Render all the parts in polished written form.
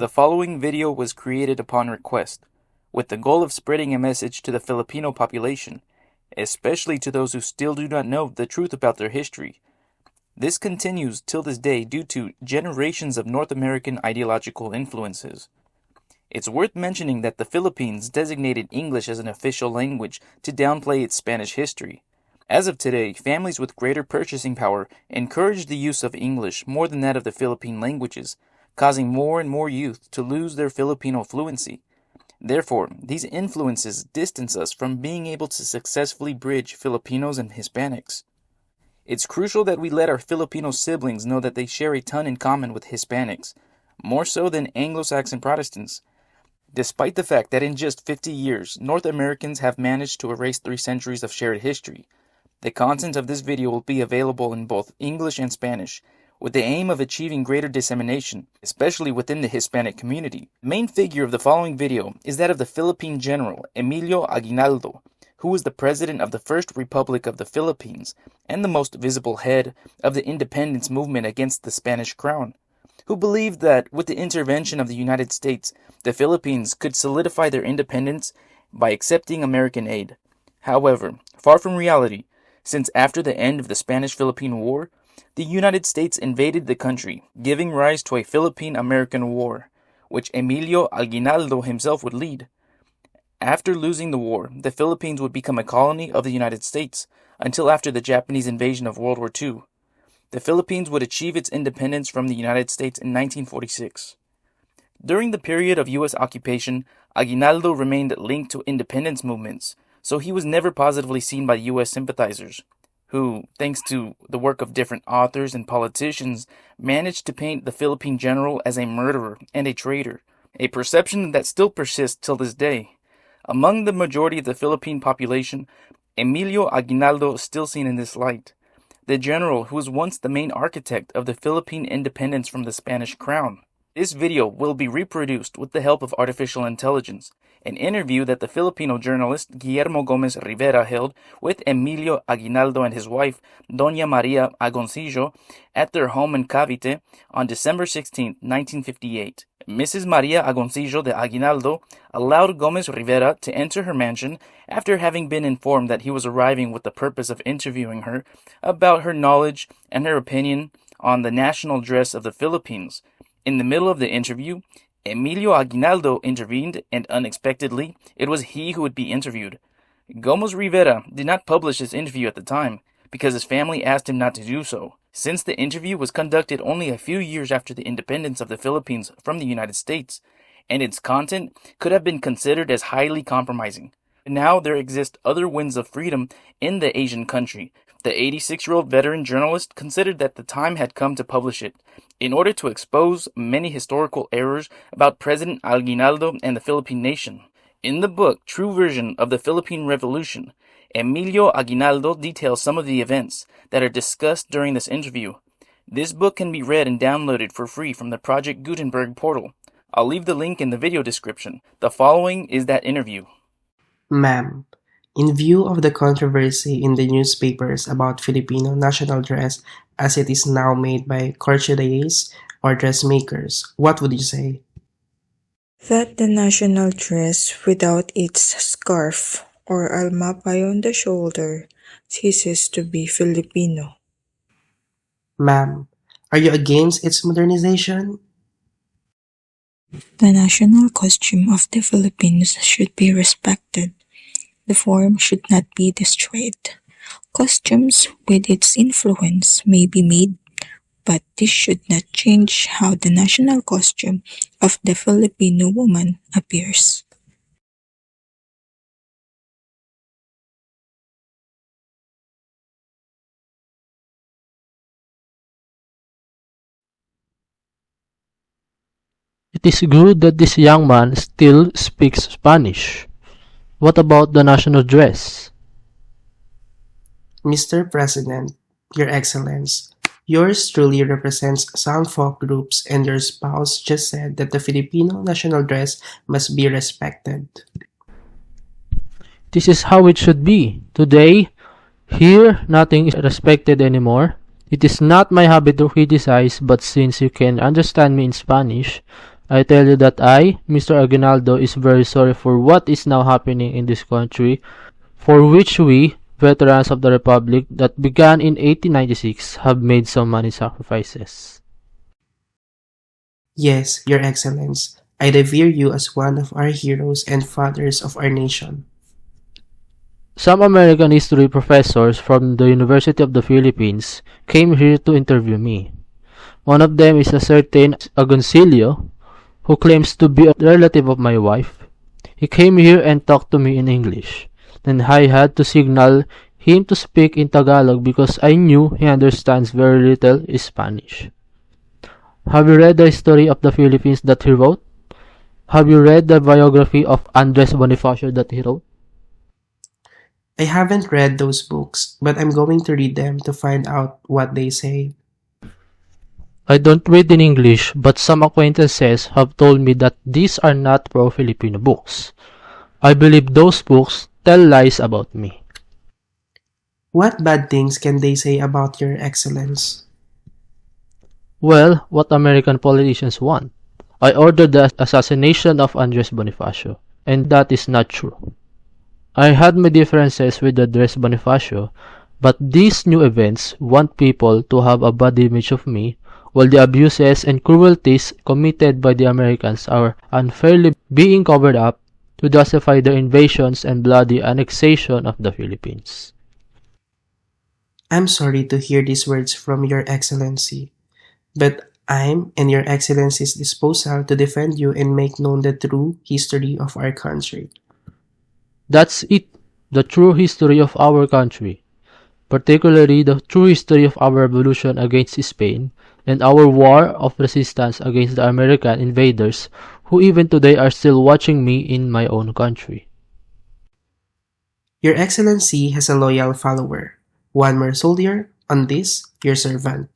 The following video was created upon request, with the goal of spreading a message to the Filipino population, especially to those who still do not know the truth about their history. This continues till this day due to generations of North American ideological influences. It's worth mentioning that the Philippines designated English as an official language to downplay its Spanish history. As of today, families with greater purchasing power encourage the use of English more than that of the Philippine languages, causing more and more youth to lose their Filipino fluency. Therefore, these influences distance us from being able to successfully bridge Filipinos and Hispanics. It's crucial that we let our Filipino siblings know that they share a ton in common with Hispanics, more so than Anglo-Saxon Protestants. Despite the fact that in just 50 years, North Americans have managed to erase 3 centuries of shared history, the content of this video will be available in both English and Spanish, with the aim of achieving greater dissemination, especially within the Hispanic community. The main figure of the following video is that of the Philippine General Emilio Aguinaldo, who was the president of the First Republic of the Philippines and the most visible head of the independence movement against the Spanish crown, who believed that with the intervention of the United States, the Philippines could solidify their independence by accepting American aid. However, far from reality, since after the end of the Spanish-Philippine War, the United States invaded the country, giving rise to a Philippine-American War, which Emilio Aguinaldo himself would lead. After losing the war, the Philippines would become a colony of the United States until after the Japanese invasion of World War II. The Philippines would achieve its independence from the United States in 1946. During the period of U.S. occupation, Aguinaldo remained linked to independence movements, so he was never positively seen by U.S. sympathizers, who, thanks to the work of different authors and politicians, managed to paint the Philippine general as a murderer and a traitor, a perception that still persists till this day. Among the majority of the Philippine population, Emilio Aguinaldo is still seen in this light. The general who was once the main architect of the Philippine independence from the Spanish crown. This video will be reproduced with the help of artificial intelligence, an interview that the Filipino journalist Guillermo Gómez Rivera held with Emilio Aguinaldo and his wife, Doña María Agoncillo, at their home in Cavite on December 16, 1958. Mrs. María Agoncillo de Aguinaldo allowed Gómez Rivera to enter her mansion after having been informed that he was arriving with the purpose of interviewing her about her knowledge and her opinion on the national dress of the Philippines. In the middle of the interview, Emilio Aguinaldo intervened, and unexpectedly, it was he who would be interviewed. Gómez Rivera did not publish his interview at the time, because his family asked him not to do so, since the interview was conducted only a few years after the independence of the Philippines from the United States, and its content could have been considered as highly compromising. Now there exist other winds of freedom in the Asian country. The 86-year-old veteran journalist considered that the time had come to publish it, in order to expose many historical errors about President Aguinaldo and the Philippine nation. In the book True Version of the Philippine Revolution, Emilio Aguinaldo details some of the events that are discussed during this interview. This book can be read and downloaded for free from the Project Gutenberg portal. I'll leave the link in the video description. The following is that interview. Ma'am, in view of the controversy in the newspapers about Filipino national dress as it is now made by couturiers or dressmakers, what would you say? That the national dress without its scarf or almapay on the shoulder ceases to be Filipino. Ma'am, are you against its modernization? The national costume of the Philippines should be respected. The form should not be destroyed. Costumes with its influence may be made, but this should not change how the national costume of the Filipino woman appears. It is good that this young man still speaks Spanish. What about the national dress? Mr. President, Your Excellence, yours truly represents some folk groups, and your spouse just said that the Filipino national dress must be respected. This is how it should be. Today, here, nothing is respected anymore. It is not my habit to criticize, but since you can understand me in Spanish, I tell you that I, Mr. Aguinaldo, is very sorry for what is now happening in this country, for which we, veterans of the Republic that began in 1896, have made so many sacrifices. Yes, Your Excellence, I revere you as one of our heroes and fathers of our nation. Some American history professors from the University of the Philippines came here to interview me. One of them is a certain Agoncillo, who claims to be a relative of my wife. He came here and talked to me in English. Then I had to signal him to speak in Tagalog because I knew he understands very little Spanish. Have you read the history of the Philippines that he wrote? Have you read the biography of Andres Bonifacio that he wrote? I haven't read those books, but I'm going to read them to find out what they say. I don't read in English, but some acquaintances have told me that these are not pro-Filipino books. I believe those books tell lies about me. What bad things can they say about Your Excellence? Well, what American politicians want. I ordered the assassination of Andres Bonifacio, and that is not true. I had my differences with Andres Bonifacio, but these new events want people to have a bad image of me, while the abuses and cruelties committed by the Americans are unfairly being covered up to justify their invasions and bloody annexation of the Philippines. I'm sorry to hear these words from Your Excellency, but I'm in Your Excellency's disposal to defend you and make known the true history of our country. That's it, the true history of our country, particularly the true history of our revolution against Spain and our war of resistance against the American invaders who even today are still watching me in my own country. Your Excellency has a loyal follower. One more soldier, on this, your servant.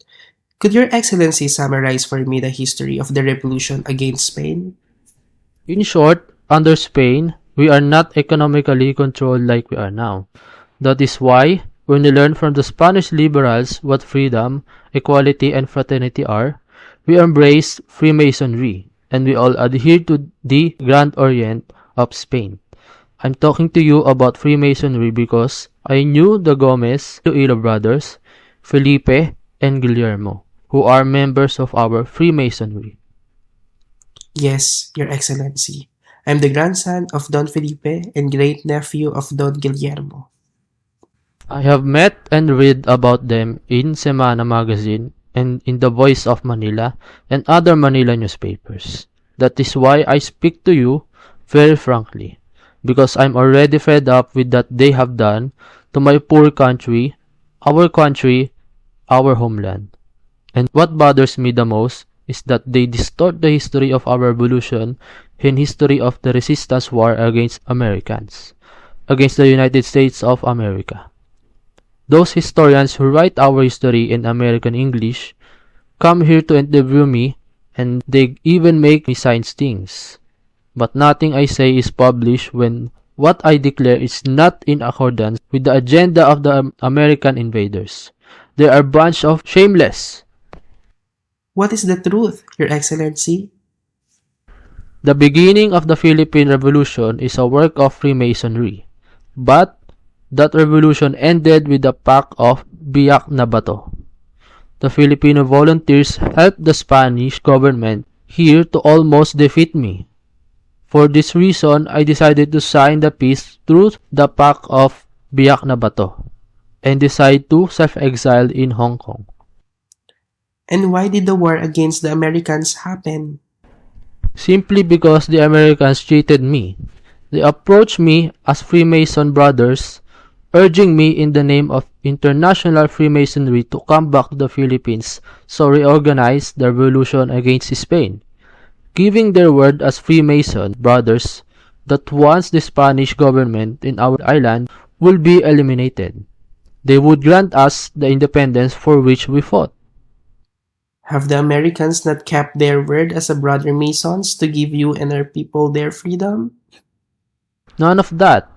Could Your Excellency summarize for me the history of the revolution against Spain? In short, under Spain, we are not economically controlled like we are now. That is why, when we learn from the Spanish liberals what freedom, equality, and fraternity are, we embrace Freemasonry, and we all adhere to the Grand Orient of Spain. I'm talking to you about Freemasonry because I knew the Gómez Rivera brothers, Felipe and Guillermo, who are members of our Freemasonry. Yes, Your Excellency. I'm the grandson of Don Felipe and great-nephew of Don Guillermo. I have met and read about them in Semana magazine and in the Voice of Manila and other Manila newspapers. That is why I speak to you very frankly, because I'm already fed up with what they have done to my poor country, our homeland. And what bothers me the most is that they distort the history of our revolution and history of the resistance war against Americans, against the United States of America. Those historians who write our history in American English come here to interview me, and they even make me sign things. But nothing I say is published when what I declare is not in accordance with the agenda of the American invaders. They are a bunch of shameless. What is the truth, Your Excellency? The beginning of the Philippine Revolution is a work of Freemasonry, but that revolution ended with the Pact of Biak na Bato. The Filipino volunteers helped the Spanish government here to almost defeat me. For this reason, I decided to sign the peace through the Pact of Biak na Bato and decide to self-exile in Hong Kong. And why did the war against the Americans happen? Simply because the Americans cheated me. They approached me as Freemason brothers, urging me in the name of international Freemasonry to come back to the Philippines so reorganize the revolution against Spain, giving their word as Freemason brothers that once the Spanish government in our island will be eliminated, they would grant us the independence for which we fought. Have the Americans not kept their word as a brother Masons to give you and our people their freedom? None of that.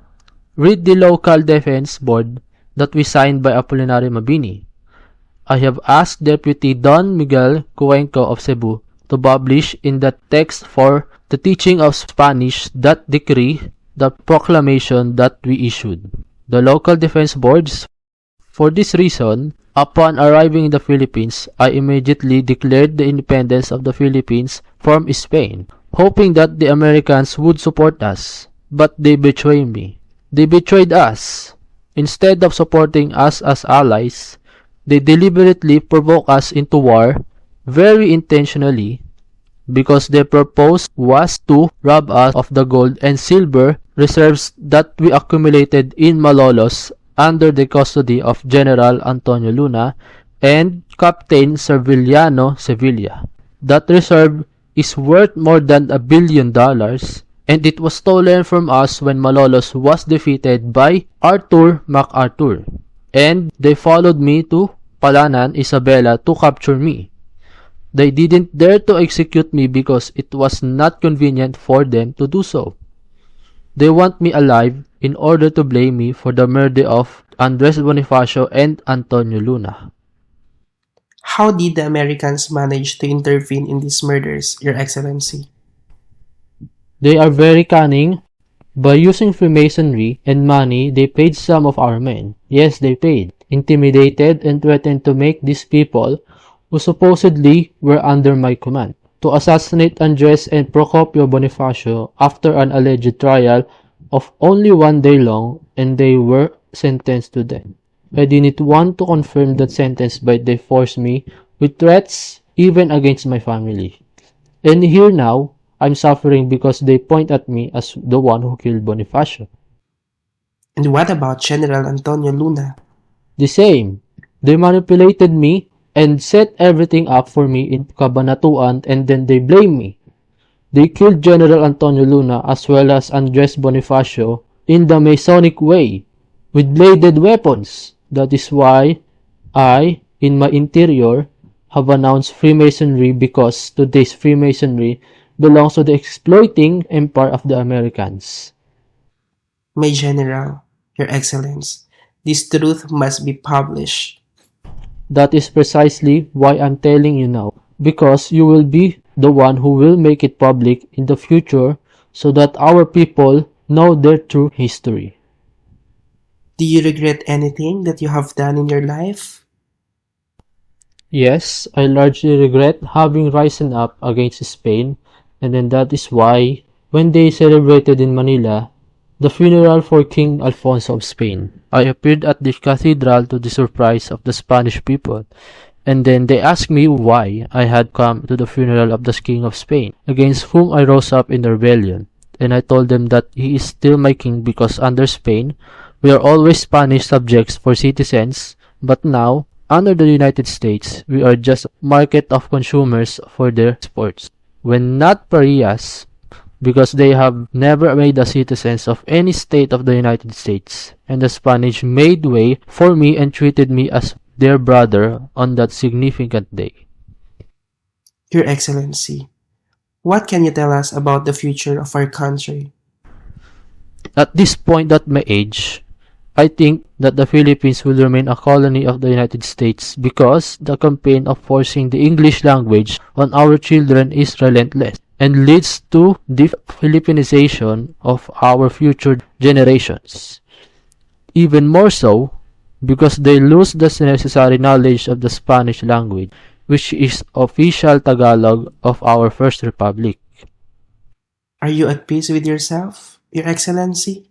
Read the local defense board that we signed by Apolinario Mabini. I have asked Deputy Don Miguel Cuenco of Cebu to publish in the text for the teaching of Spanish that decree, the proclamation that we issued. The local defense boards. For this reason, upon arriving in the Philippines, I immediately declared the independence of the Philippines from Spain, hoping that the Americans would support us. But they betrayed me. They betrayed us. Instead of supporting us as allies, they deliberately provoked us into war, very intentionally, because their purpose was to rob us of the gold and silver reserves that we accumulated in Malolos under the custody of General Antonio Luna and Captain Serviliano Sevilla. That reserve is worth more than $1 billion, and it was stolen from us when Malolos was defeated by Arthur MacArthur, and they followed me to Palanan, Isabela to capture me. They didn't dare to execute me because it was not convenient for them to do so. They want me alive in order to blame me for the murder of Andres Bonifacio and Antonio Luna. How did the Americans manage to intervene in these murders, Your Excellency? They are very cunning. By using Freemasonry and money, they paid some of our men. Yes, they paid, intimidated, and threatened to make these people, who supposedly were under my command, to assassinate Andres and Procopio Bonifacio after an alleged trial of only 1 day long, and they were sentenced to death. I didn't want to confirm that sentence, but they forced me with threats, even against my family. And here now, I'm suffering because they point at me as the one who killed Bonifacio. And what about General Antonio Luna? The same. They manipulated me and set everything up for me in Cabanatuan, and then they blame me. They killed General Antonio Luna as well as Andres Bonifacio in the Masonic way, with bladed weapons. That is why I, in my interior, have announced Freemasonry, because today's Freemasonry belongs to the exploiting empire of the Americans. My General, Your Excellence, this truth must be published. That is precisely why I'm telling you now, because you will be the one who will make it public in the future so that our people know their true history. Do you regret anything that you have done in your life? Yes, I largely regret having risen up against Spain, and then that is why, when they celebrated in Manila the funeral for King Alfonso of Spain, I appeared at the cathedral to the surprise of the Spanish people, and then they asked me why I had come to the funeral of the King of Spain, against whom I rose up in the rebellion, and I told them that he is still my king because under Spain, we are always Spanish subjects for citizens, but now, under the United States, we are just market of consumers for their exports, when not pariahs, because they have never made us citizens of any state of the United States, and the Spanish made way for me and treated me as their brother on that significant day. Your Excellency, what can you tell us about the future of our country? At this point at my age, I think that the Philippines will remain a colony of the United States because the campaign of forcing the English language on our children is relentless and leads to the Philippinization of our future generations. Even more so, because they lose the necessary knowledge of the Spanish language, which is official Tagalog of our First Republic. Are you at peace with yourself, Your Excellency?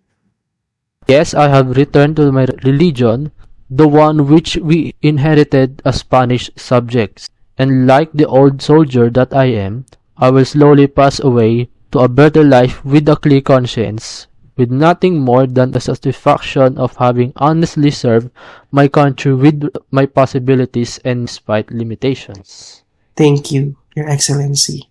Yes, I have returned to my religion, the one which we inherited as Spanish subjects, and like the old soldier that I am, I will slowly pass away to a better life with a clear conscience, with nothing more than the satisfaction of having honestly served my country with my possibilities and despite limitations. Thank you, Your Excellency.